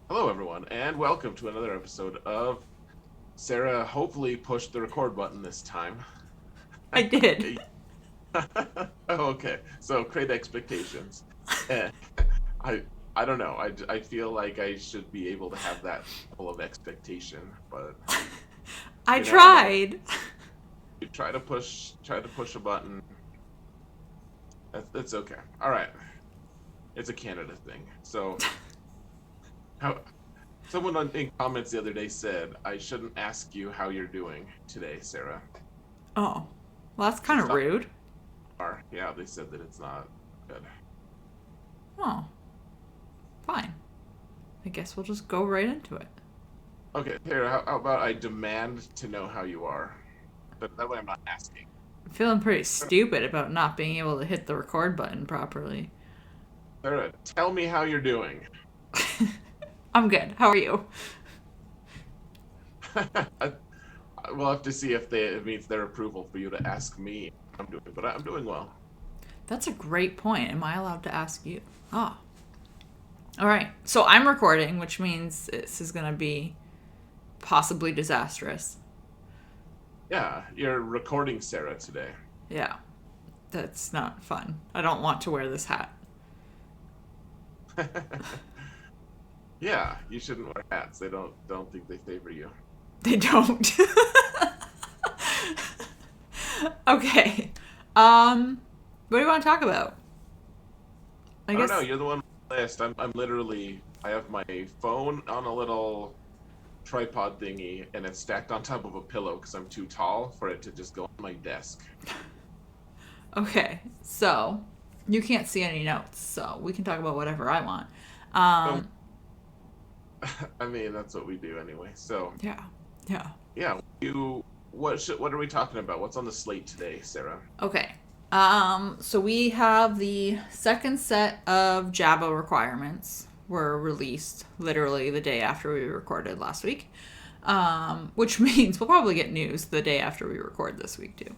Hello, everyone, and welcome to another episode of Sarah. Hopefully, pushed the record button this time. I did. Okay, so create expectations. Eh, I I don't know. I feel like I should be able to have that level of expectation, but I I'm all tried. you try to push a button. That's okay. All right, it's a Canada thing. So, how someone in comments the other day said I shouldn't ask you how you're doing today, Sarah. Oh, well, that's kind It's of not rude. far. Yeah, they said that it's not good. Oh, fine. I guess we'll just go right into it. Okay, here, how about I demand to know how you are? But that way I'm not asking. I'm feeling pretty stupid about not being able to hit the record button properly. Sarah, tell me how you're doing. I'm good. How are you? I, we'll have to see if it meets their approval for you to ask me how I'm doing, but I'm doing well. That's a great point. Am I allowed to ask you? Oh, all right. So I'm recording, which means this is going to be possibly disastrous. Yeah, you're recording Sarah today. Yeah, that's not fun. I don't want to wear this hat. Yeah, you shouldn't wear hats. They don't think they favor you. They don't. Okay. Um, what do you want to talk about? I I don't know. guess You're the one on the list. I'm literally. I have my phone on a little tripod thingy, and it's stacked on top of a pillow because I'm too tall for it to just go on my desk. okay. So you can't see any notes, so we can talk about whatever I want. So, Um, I mean, that's what we do anyway. So, yeah, yeah. yeah, what are we talking about? What's on the slate today, Sarah? Okay. So we have the second set of Jabba requirements were released literally the day after we recorded last week. Which means we'll probably get news the day after we record this week too.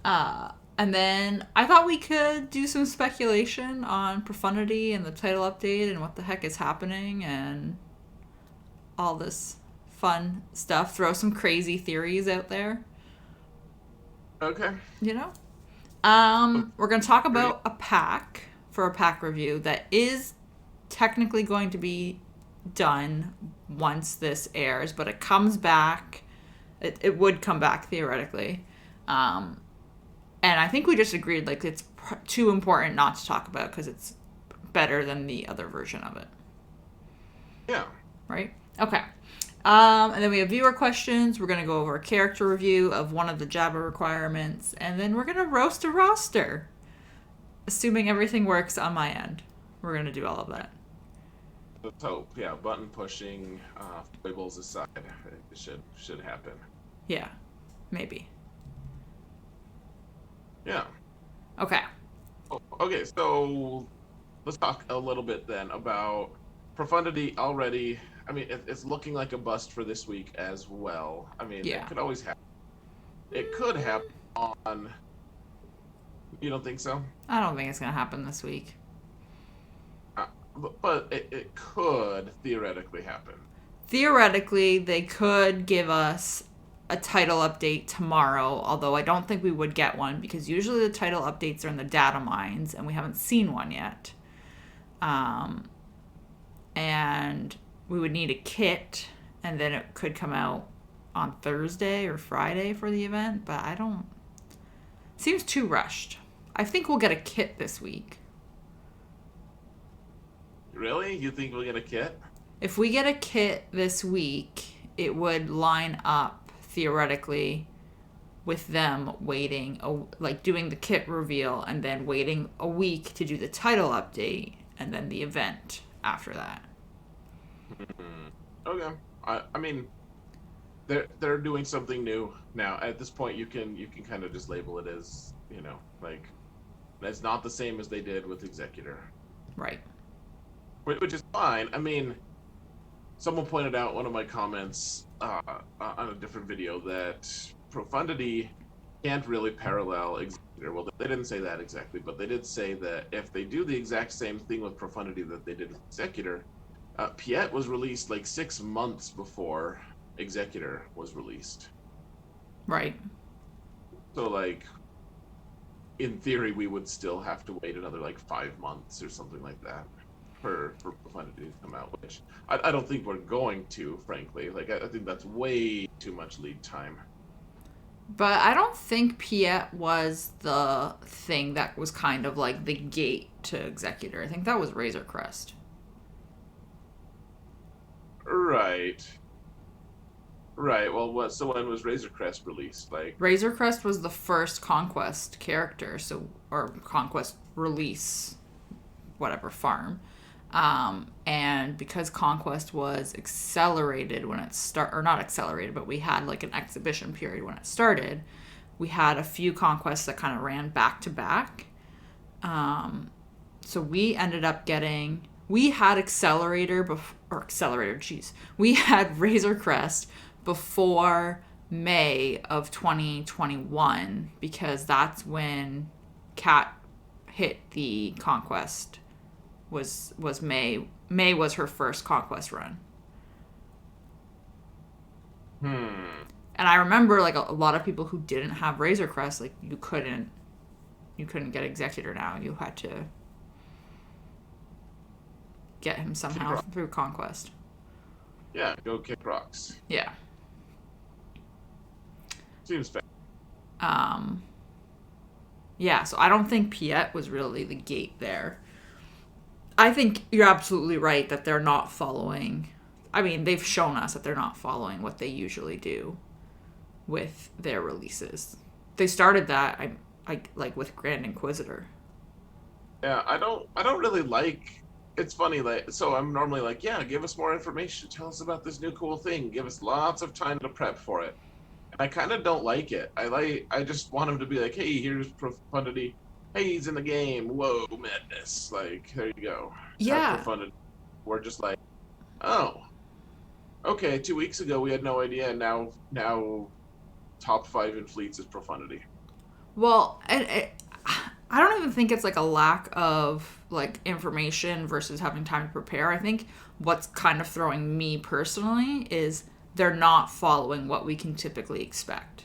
And then I thought we could do some speculation on Profundity and the title update and what the heck is happening and all this fun stuff. Throw some crazy theories out there, Okay. you know? I'm We're going to talk curious. about a pack for a pack review that is technically going to be done once this airs, but it comes back. It would come back theoretically. Um, and I think we just agreed like it's too important not to talk about because it's better than the other version of it, Yeah. right? Okay. And then we have viewer questions. We're going to go over a character review of one of the Jabba requirements, and then we're going to roast a roster, assuming everything works on my end. We're going to do all of that. Let's hope. Yeah, button pushing, foibles aside, it should happen. Yeah, maybe. Yeah. Okay. Oh, okay, so let's talk a little bit then about Profundity already. I mean, it's looking like a bust for this week as well. I mean, it Yeah. could always happen. It could happen on. You don't think so? I don't think it's going to happen this week. But it could theoretically happen. Theoretically, they could give us a title update tomorrow, although I don't think we would get one because usually the title updates are in the data mines and we haven't seen one yet. Um, and we would need a kit, and then it could come out on Thursday or Friday for the event, but I don't. Seems too rushed. I think we'll get a kit this week. Really? You think we'll get a kit? If we get a kit this week, it would line up theoretically with them waiting, like doing the kit reveal and then waiting a week to do the title update and then the event after that. Hmm. Okay. I mean, they're doing something new now. At this point, you can kind of just label it as like it's not the same as they did with Executor, Right. which is fine. I mean, someone pointed out one of my comments on a different video that Profundity can't really parallel Executor. Well, they didn't say that exactly, but they did say that if they do the exact same thing with Profundity that they did with Executor, Piet was released like 6 months before Executor was released. Right. So like in theory, we would still have to wait another like 5 months or something like that for Profundity to come out, which I don't think we're going to, frankly. Like I think that's way too much lead time. But I don't think Piet was the thing that was kind of like the gate to Executor. I think that was Razor Crest. Right. Right. Well, what? So when was Razor Crest released? Like, Razor Crest was the first Conquest character, so or Conquest release, whatever farm. And because Conquest was accelerated when it or not accelerated, but we had like an exhibition period when it started, we had a few Conquests that kind of ran back to back. So we ended up getting, we had we had Razor Crest before May of 2021 because that's when Cat hit the Conquest. Was May. May was her first Conquest run. And I remember like a lot of people who didn't have Razor Crest, like you couldn't get Executor now. You had to get him somehow through Conquest. Yeah, go kick rocks. Yeah. Seems fair. Yeah, so I don't think Piet was really the gate there. I think you're absolutely right that they're not following. I mean, they've shown us that they're not following what they usually do with their releases. They started that I like with Grand Inquisitor. Yeah, I don't really like. It's funny, like so I'm normally like, yeah, give us more information, tell us about this new cool thing, give us lots of time to prep for it. And I kind of don't like it. I just want him to be like, hey, here's Profundity. Hey, he's in the game. Whoa, madness! Like there you go. Have Yeah. Profundity. We're just like, oh, okay. 2 weeks ago we had no idea, and now top 5 in fleets is Profundity. Well, I don't even think it's like a lack of like information versus having time to prepare. I think what's kind of throwing me personally is they're not following what we can typically expect.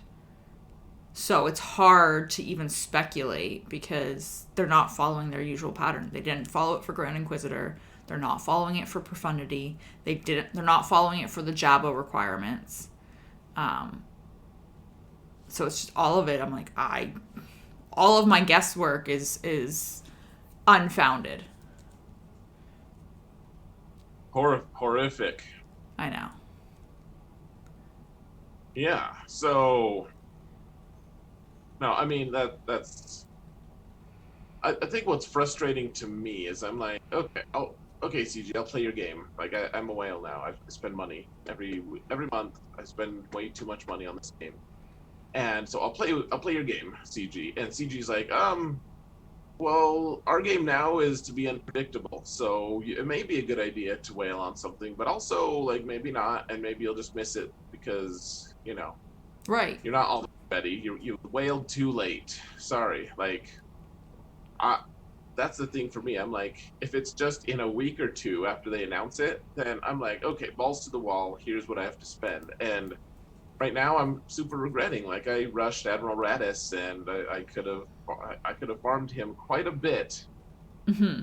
So it's hard to even speculate because they're not following their usual pattern. They didn't follow it for Grand Inquisitor. They're not following it for Profundity. They're not following it for the Jabba requirements. So it's just all of it. I'm like, all of my guesswork is unfounded. Horrific. I know. Yeah. So no, I mean that's. I think what's frustrating to me is I'm like, okay, CG, I'll play your game. Like I'm a whale now. I spend money every month. I spend way too much money on this game, and so I'll play your game, CG. And CG's like, well, our game now is to be unpredictable. So it may be a good idea to whale on something, but also like maybe not, and maybe you'll just miss it because Right. you're not all ready. You whaled too late. Sorry, like. That's the thing for me. I'm like, if it's just in a week or two after they announce it, then I'm like, okay, balls to the wall. Here's what I have to spend. And right now, I'm super regretting. Like, I rushed Admiral Radis, and I could have farmed him quite a bit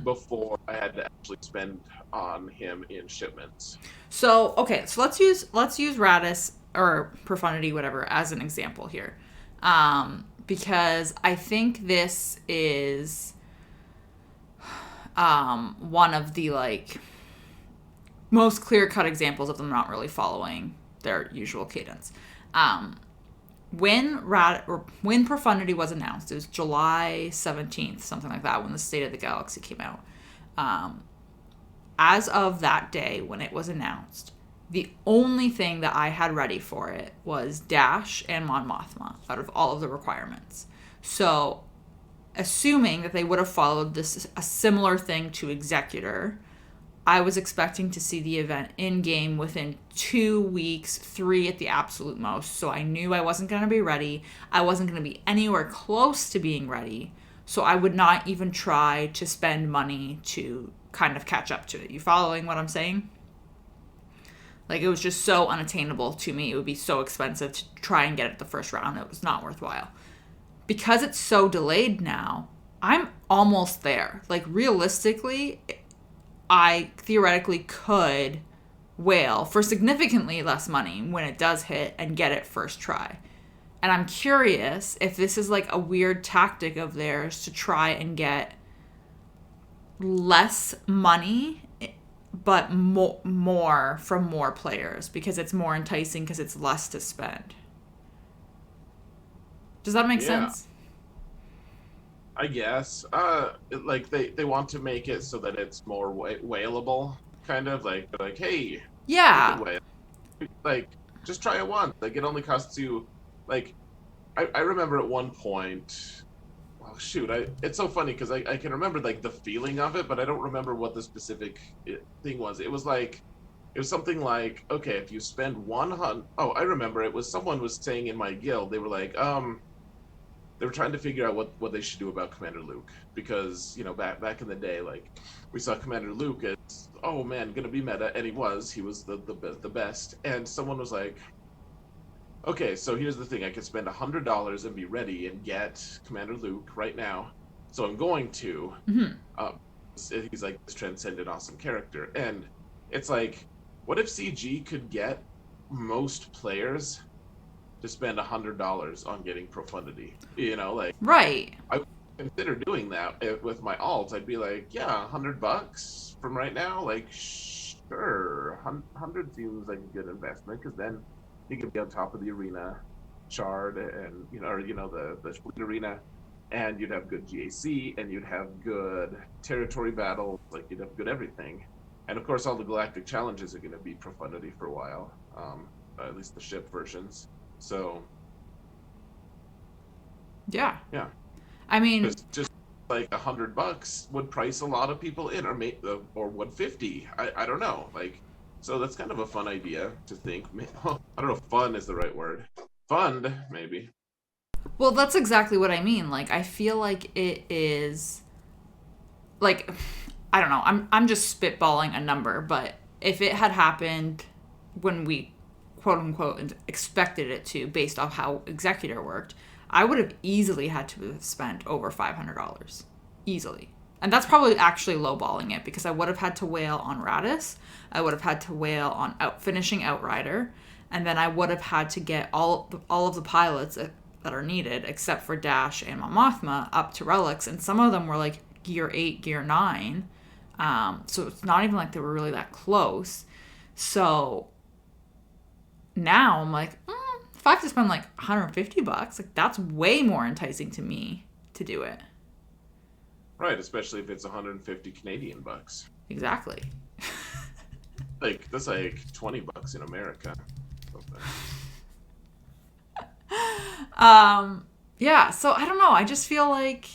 before I had to actually spend on him in shipments. So okay, so let's use Radis or Profundity, whatever, as an example here, because I think this is one of the like most clear cut examples of them not really following their usual cadence. When Profundity was announced, it was July 17th, something like that, when the State of the Galaxy came out. As of that day when it was announced, the only thing that I had ready for it was Dash and Mon Mothma out of all of the requirements. So, assuming that they would have followed a similar thing to Executor, I was expecting to see the event in game within 2 weeks, 3 at the absolute most. So I knew I wasn't going to be ready. I wasn't going to be anywhere close to being ready. So I would not even try to spend money to kind of catch up to it. You following what I'm saying? Like, it was just so unattainable to me. It would be so expensive to try and get it the first round. It was not worthwhile. Because it's so delayed now, I'm almost there. Like, realistically, I theoretically could whale for significantly less money when it does hit and get it first try. And I'm curious if this is like a weird tactic of theirs to try and get less money but more from more players because it's more enticing because it's less to spend. Does that make Yeah, sense? I guess. Like they want to make it so that it's more whaleable, kind of like, hey, you can Yeah. whale. Like, just try it once. Like, it only costs you, like, I remember at one point. Oh shoot! It's so funny because I can remember like the feeling of it, but I don't remember what the specific thing was. It was something like, okay, if you spend 100. Oh, I remember. It was someone was saying in my guild. They were like, they were trying to figure out what they should do about Commander Luke because back in the day, like we saw Commander Luke as, oh man, gonna be meta, and he was the best, and someone was like, okay, so here's the thing. I could spend $100 and be ready and get Commander Luke right now. So I'm going to. Hmm. Uh, he's like this transcendent, awesome character. And it's like, what if CG could get most players to spend $100 on getting Profundity? Like, Right. I would consider doing that with my alt. I'd be like, yeah, $100 from right now. Like, sure, 100 seems like a good investment because then you could be on top of the arena shard and the split arena, and you'd have good GAC and you'd have good territory battles. Like, you'd have good everything, and of course all the galactic challenges are going to be Profundity for a while, at least the ship versions. So Yeah. yeah. I mean, Because just like $100 would price a lot of people in, or 150. I don't know. Like, so that's kind of a fun idea to think. I don't know if fun is the right word. Fund, maybe. well, that's exactly what I mean. Like, I feel like it is like I don't know. I'm just spitballing a number, but if it had happened when we quote unquote expected it to based off how Executor worked, I would have easily had to have spent over $500 easily. And that's probably actually lowballing it because I would have had to whale on Radis, I would have had to whale on finishing Outrider, and then I would have had to get all of the pilots that are needed except for Dash and Mothma up to relics, and some of them were like gear 8, gear 9. So it's not even like they were really that close. So now I'm like, if I have to spend like $150, like that's way more enticing to me to do it. Right, especially if it's 150 Canadian bucks. Exactly. Like, that's like $20 in America. Yeah, so I don't know. I just feel like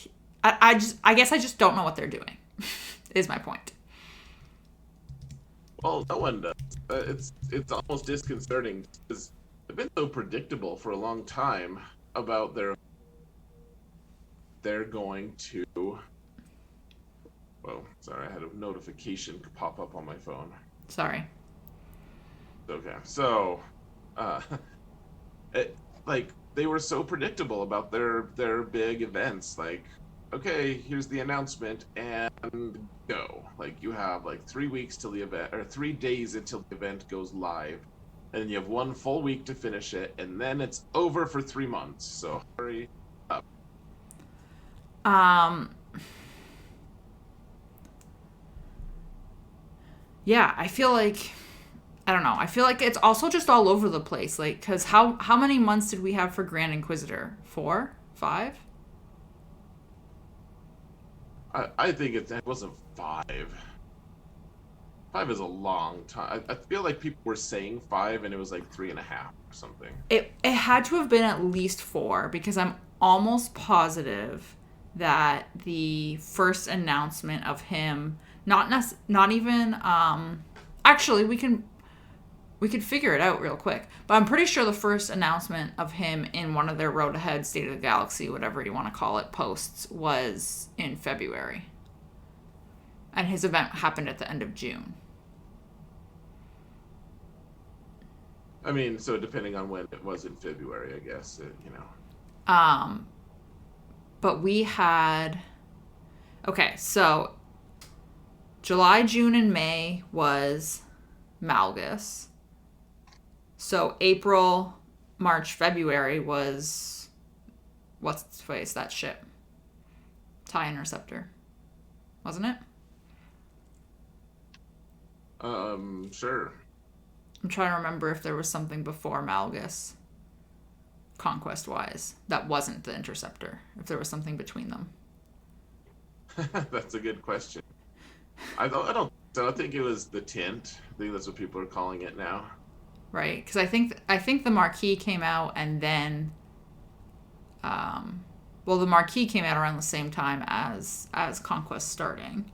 I guess I just don't know what they're doing. Is my point. Well, no one does. It's almost disconcerting because they've been so predictable for a long time about they're going to. Whoa, sorry, I had a notification pop up on my phone. Sorry. Okay, so, uh, like they were so predictable about their big events. Like, okay, here's the announcement and go. Like, you have like 3 weeks till the event, or 3 days until the event goes live, and you have one full week to finish it, and then it's over for 3 months. So hurry up. Um yeah, I feel like I don't know. I feel like it's also just all over the place. Like, cause how many months did we have for Grand Inquisitor? 4, 5? I think it wasn't 5. 5 is a long time. I feel like people were saying 5, and it was like 3.5 or something. It had to have been at least 4 because I'm almost positive that the first announcement of him not even actually we could figure it out real quick. But I'm pretty sure the first announcement of him in one of their Road Ahead State of the Galaxy, whatever you want to call it, posts was in February. And his event happened at the end of June. I mean, so depending on when it was in February, I guess, Um, but we had okay, so July, June, and May was Malgus. So April, March, February was what's its face, that ship? TIE Interceptor, wasn't it? Sure. I'm trying to remember if there was something before Malgus, conquest wise, that wasn't the Interceptor. If there was something between them, That's a good question. I don't think it was the tint. I think that's what people are calling it now. right? Because I think the Marquis came out and then, well, the Marquis came out around the same time as Conquest starting.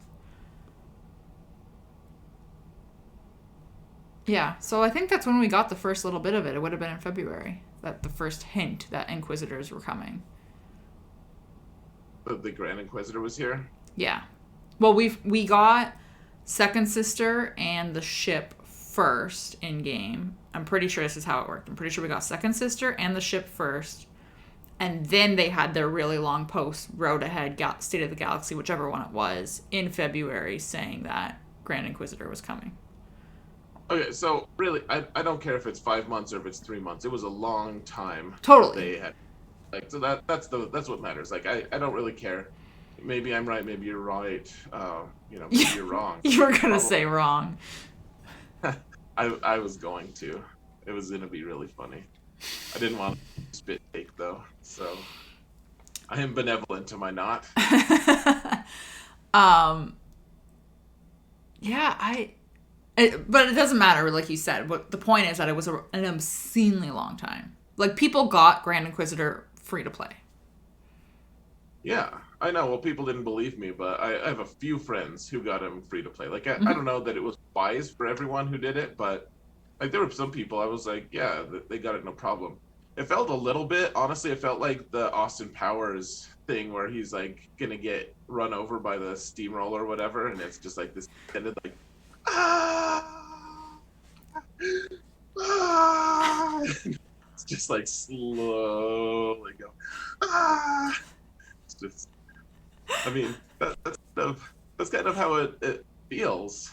Yeah, so I think that's when we got the first little bit of it. It would have been in February that the first hint that Inquisitors were coming. The Grand Inquisitor was here. Yeah. Well, we got Second Sister and the ship first in game. I'm pretty sure this is how it worked. I'm pretty sure we got Second Sister and the ship first, and then they had their really long post Road Ahead, State of the Galaxy, whichever one it was, in February, saying that Grand Inquisitor was coming. Okay, so really, I don't care if it's 5 months or if it's 3 months. It was a long time that Totally. they had. Like, so that's what matters. Like, I don't really care. Maybe I'm right. Maybe you're right. Maybe you're wrong. You were gonna Probably. say wrong. I was going to. It was gonna be really funny. I didn't want to spit take though, so I am benevolent, am I not? um, yeah, but it doesn't matter, like you said. But the point is that it was an obscenely long time. Like, people got Grand Inquisitor free to play. Yeah, I know. Well, people didn't believe me, but I have a few friends who got him free to play. Like, I don't know that it was wise for everyone who did it, but like there were some people I was like, yeah, they got it no problem. It felt a little bit, honestly, it felt like the Austin Powers thing where he's like gonna get run over by the steamroller or whatever, and it's just like this ended like ah, ah. It's just like slowly go ah. It's just, I mean, that's kind of how it feels.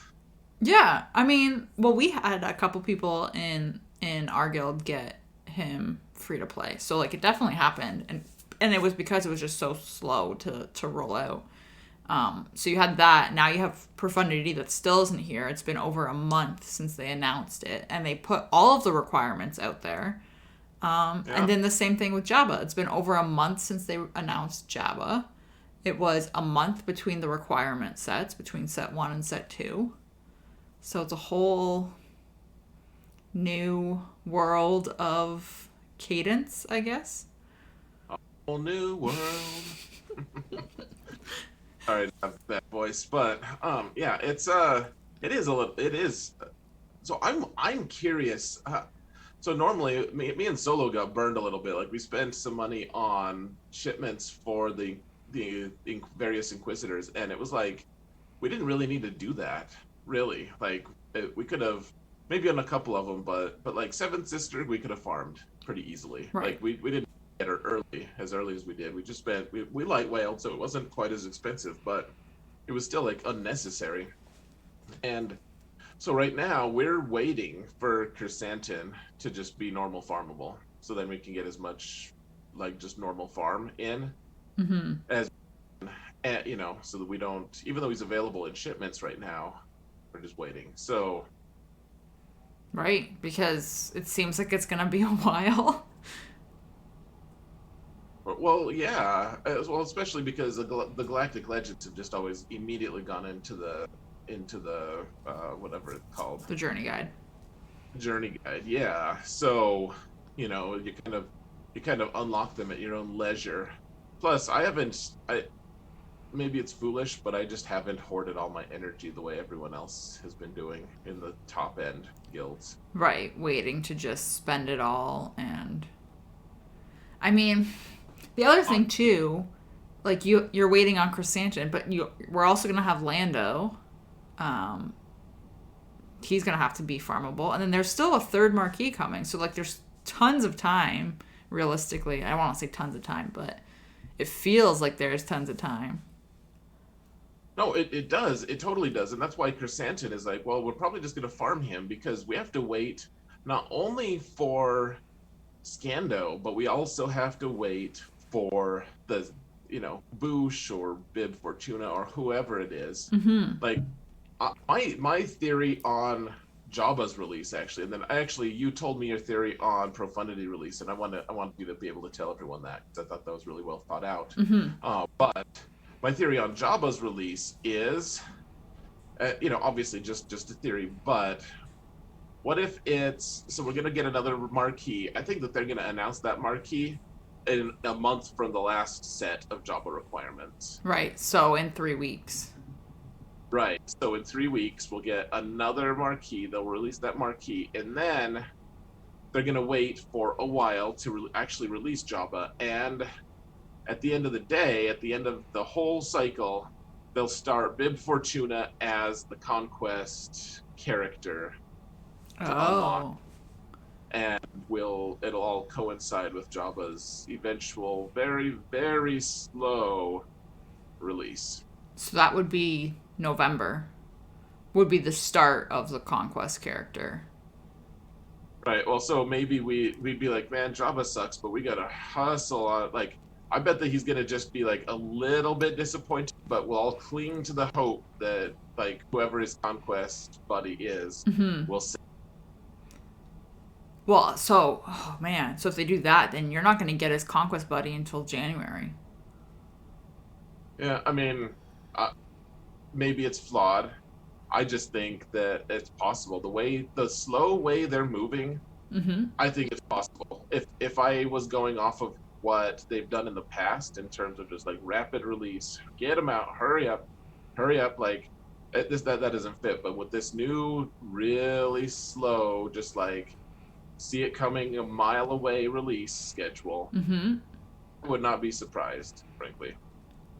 Yeah, I mean, well, we had a couple people in our guild get him free to play, so like it definitely happened, and it was because it was just so slow to roll out. So you had that. Now you have Profundity that still isn't here. It's been over a month since they announced it, and they put all of the requirements out there. And Yeah. then the same thing with Jabba. It's been over a month since they announced Jabba. It was a month between the requirement sets, between set one and set two. So it's a whole new world of cadence, I guess. Whole new world. All right, not that voice, but yeah, it is a little, it is. So I'm curious. So normally, me and Solo got burned a little bit. Like we spent some money on shipments for the various Inquisitors, and it was like we didn't really need to do that. Really, like we could have maybe on a couple of them, but like Seventh Sister, we could have farmed pretty easily. Right. Like we didn't get her early as we did. We just spent we light whaled, so it wasn't quite as expensive, but it was still like unnecessary. And so right now we're waiting for Chrysanthemum to just be normal farmable, so then we can get as much like just normal farm in Mm-hmm. as so that we don't, even though he's available in shipments right now, we're just waiting. So Right, because it seems like it's gonna be a while. well, yeah, as well, especially because the Galactic Legends have just always immediately gone into the whatever it's called, The journey guide. journey guide. Yeah, so you kind of unlock them at your own leisure. Plus, I maybe it's foolish, but I just haven't hoarded all my energy the way everyone else has been doing in the top end guilds. Right, waiting to just spend it all. And I mean, the other thing too, like you're waiting on Chrysanthemum, but we're also gonna have Lando. Um, he's gonna have to be farmable, and then there's still a third marquee coming. So like, there's tons of time. Realistically, I don't want to say tons of time, but it feels like there's tons of time. No, it does. It totally does. And that's why Chrysanthemum is like, well, we're probably just going to farm him because we have to wait not only for Scando, but we also have to wait for the, Boosh or Bib Fortuna or whoever it is. Mm-hmm. Like, my theory on Jabba's release, actually, and then actually you told me your theory on Profundity release, and I want you to be able to tell everyone that because I thought that was really well thought out. Mm-hmm. But my theory on Jabba's release is, obviously just a theory, but what if it's so we're gonna get another marquee? I think that they're gonna announce that marquee in a month from the last set of Jabba requirements. Right. So in 3 weeks. Right. So in 3 weeks we'll get another marquee. They'll release that marquee, and then they're gonna wait for a while to actually release Jabba. And at the end of the day, at the end of the whole cycle, they'll start Bib Fortuna as the conquest character to unlock, Oh. and it'll all coincide with Jabba's eventual, very very slow release. So that would be November. Would be the start of the conquest character. Right. Well, so maybe we'd be like, man, Jabba sucks, but we gotta hustle on. Like, I bet that he's gonna just be like a little bit disappointed, but we'll all cling to the hope that like whoever his conquest buddy is Mm-hmm. will say. Well, so, oh man, so if they do that, then you're not going to get his conquest buddy until January. Yeah, I mean, uh, maybe it's flawed. I just think that it's possible. The slow way they're moving, Mm-hmm. I think it's possible. If I was going off of what they've done in the past in terms of just like rapid release, get them out, hurry up, like that doesn't fit. But with this new, really slow, just like see it coming a mile away release schedule, Mm-hmm. I would not be surprised, frankly.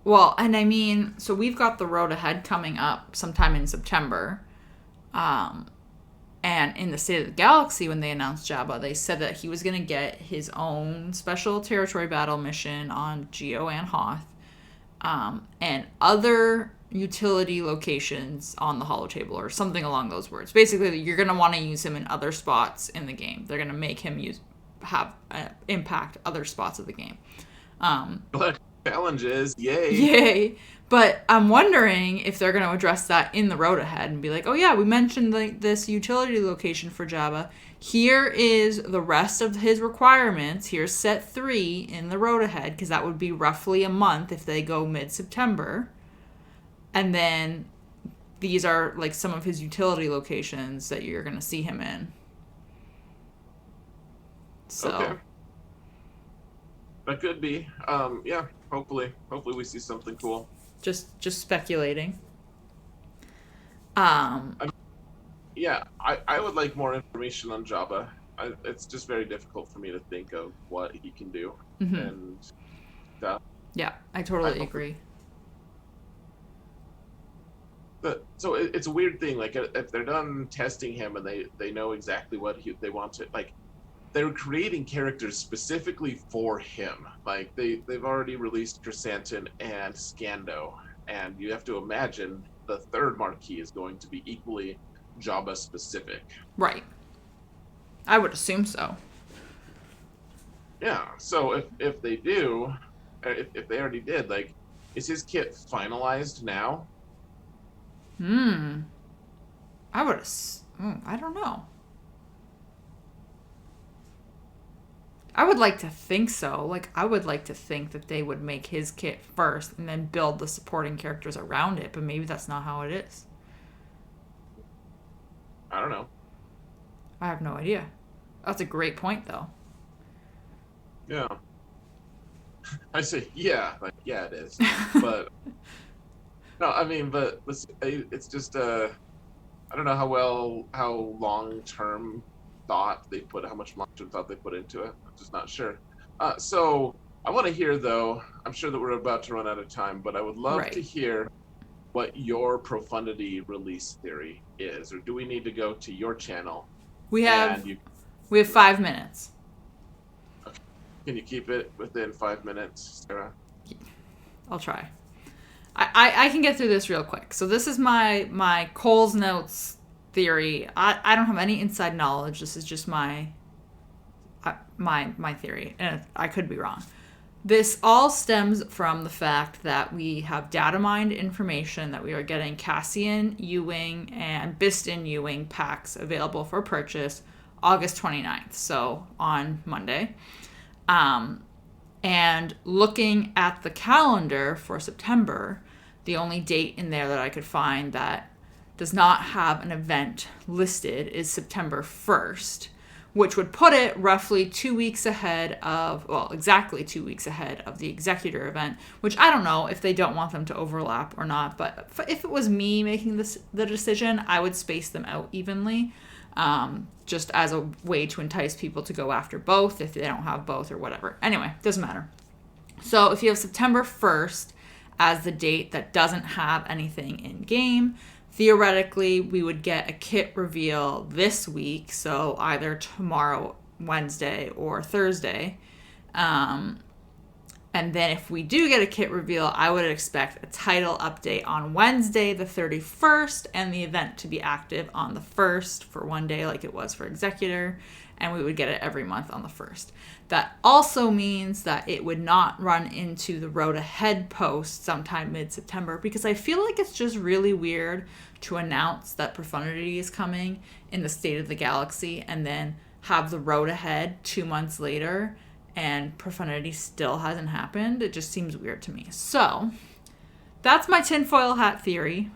Well, and I mean, so we've got the road ahead coming up sometime in September. Um, and in the State of the Galaxy, when they announced Jabba, they said that he was going to get his own special territory battle mission on Geo and Hoth, and other utility locations on the holotable or something along those words. Basically, you're going to want to use him in other spots in the game. They're going to make him have impact other spots of the game. But challenges, yay! Yay! But I'm wondering if they're going to address that in the road ahead and be like, oh yeah, we mentioned this utility location for Jabba. Here is the rest of his requirements. Here's set 3 in the road ahead, because that would be roughly a month if they go mid-September. And then these are like some of his utility locations that you're going to see him in. So. Okay. That could be. Yeah. Hopefully we see something cool. Just speculating. Yeah, I would like more information on Jabba. It's just very difficult for me to think of what he can do, Mm-hmm. and stuff. Yeah, I totally agree. So it's a weird thing. Like if they're done testing him and they know exactly what they want to like. They're creating characters specifically for him. Like they've already released Chrysanthemum and Scando, and you have to imagine the third marquee is going to be equally Jabba specific. Right. I would assume so. Yeah. So if they do, if they already did, like, is his kit finalized now? I would. I don't know. I would like to think so. Like, I would like to think that they would make his kit first and then build the supporting characters around it, but maybe that's not how it is. I don't know. I have no idea. That's a great point, though. Yeah. I say, yeah, like, yeah, it is. But, no, I mean, but it's just, I don't know how long-term thought they put, how much long-term thought they put into it. I'm just not sure. So I want to hear, though, I'm sure that we're about to run out of time, but I would love to hear what your Profundity release theory is, or do we need to go to your channel We have and you? we have 5 minutes. Okay. Can you keep it within 5 minutes, Sarah? I'll try. I can get through this real quick. So this is my Cole's Notes theory. I don't have any inside knowledge. This is just my theory, and I could be wrong. This all stems from the fact that we have data mined information that we are getting Cassian Ewing and Biston Ewing packs available for purchase August 29th, so on Monday. And looking at the calendar for September, the only date in there that I could find that does not have an event listed is September 1st, which would put it roughly 2 weeks ahead of, well, exactly 2 weeks ahead of the Executor event, which I don't know if they don't want them to overlap or not, but if it was me making the decision, I would space them out evenly, just as a way to entice people to go after both if they don't have both or whatever. Anyway, doesn't matter. So if you have September 1st as the date that doesn't have anything in game, theoretically, we would get a kit reveal this week, so either tomorrow, Wednesday, or Thursday. And then if we do get a kit reveal, I would expect a title update on Wednesday, the 31st, and the event to be active on the 1st for one day like it was for Executor, and we would get it every month on the 1st. That also means that it would not run into the Road Ahead post sometime mid-September, because I feel like it's just really weird to announce that Profundity is coming in the State of the Galaxy and then have the Road Ahead 2 months later and Profundity still hasn't happened. It just seems weird to me. So that's my tinfoil hat theory.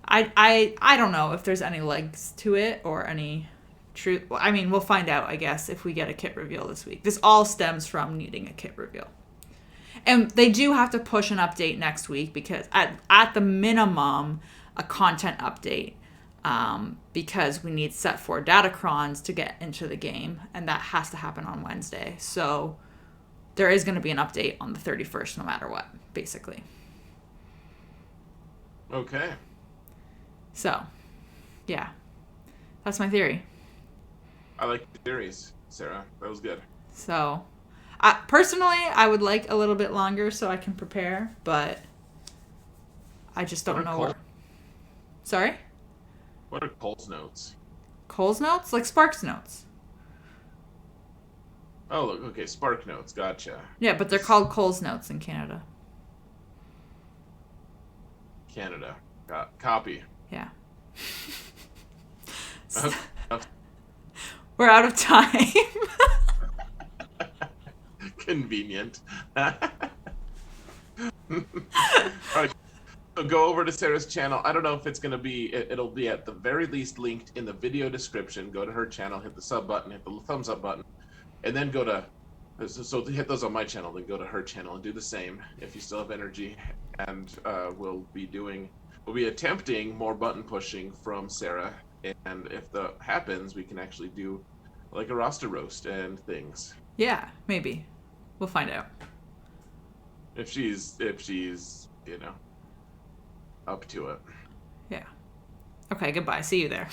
I don't know if there's any legs to it or any truth. I mean, we'll find out, I guess, if we get a kit reveal this week. This all stems from needing a kit reveal. And they do have to push an update next week because at the minimum, a content update, because we need set 4 datacrons to get into the game, and that has to happen on Wednesday. So there is going to be an update on the 31st no matter what, basically. Okay. So, yeah. That's my theory. I like the theories, Sarah. That was good. So, personally, I would like a little bit longer so I can prepare, but I just don't know. Sorry? What are Cole's Notes? Cole's Notes? Like Spark's Notes. Oh, look, okay, Spark Notes. Gotcha. Yeah, but they're called Cole's Notes in Canada. Canada. Copy. Yeah. Okay. We're out of time. Convenient. All right. So go over to Sarah's channel. I don't know if it's going to be, it'll be at the very least linked in the video description. Go to her channel, hit the sub button, hit the thumbs up button, and then go to, so hit those on my channel, then go to her channel and do the same if you still have energy. And we'll be attempting more button pushing from Sarah. And if that happens, we can actually do like a roster roast and things. Yeah, maybe. We'll find out. If she's, you know, up to it. Yeah. Okay, goodbye. See you there.